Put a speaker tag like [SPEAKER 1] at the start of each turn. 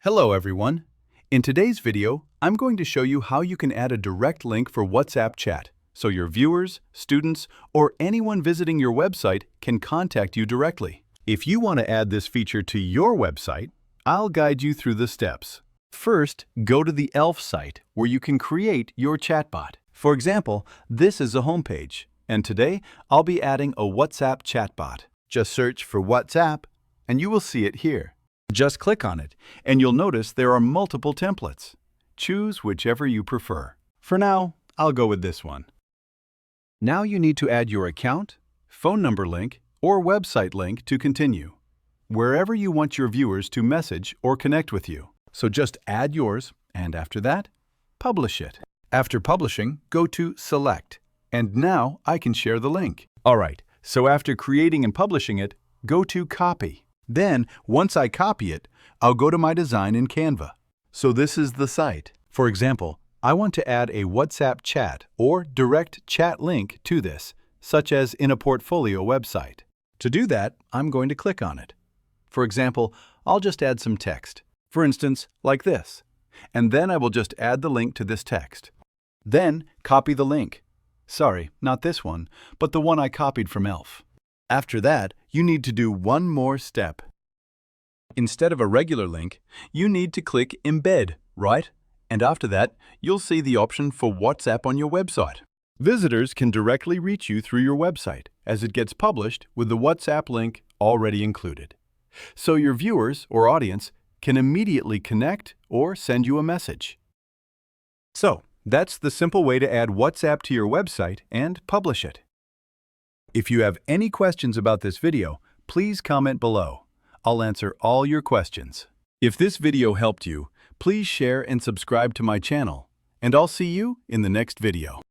[SPEAKER 1] Hello everyone. In today's video, I'm going to show you how you can add a direct link for WhatsApp chat so your viewers, students, or anyone visiting your website can contact you directly. If you want to add this feature to your website, I'll guide you through the steps. First, go to the ELF site where you can create your chatbot. For example, this is a homepage, and today I'll be adding a WhatsApp chatbot. Just search for WhatsApp and you will see it here. Just click on it, and you'll notice there are multiple templates. Choose whichever you prefer. For now, I'll go with this one. Now you need to add your account, phone number link, or website link to continue, wherever you want your viewers to message or connect with you. So just add yours, and after that, publish it. After publishing, go to Select, and now I can share the link. All right, so after creating and publishing it, go to Copy. Then, once I copy it, I'll go to my design in Canva. So this is the site. For example, I want to add a WhatsApp chat or direct chat link to this, such as in a portfolio website. To do that, I'm going to click on it. For example, I'll just add some text. For instance, like this. And then I will just add the link to this text. Then, copy the link. Sorry, not this one, but the one I copied from ELF. After that, you need to do one more step. Instead of a regular link, you need to click Embed, right? And after that, you'll see the option for WhatsApp on your website. Visitors can directly reach you through your website, as it gets published with the WhatsApp link already included. So your viewers or audience can immediately connect or send you a message. So, that's the simple way to add WhatsApp to your website and publish it. If you have any questions about this video, please comment below. I'll answer all your questions. If this video helped you, please share and subscribe to my channel, and I'll see you in the next video.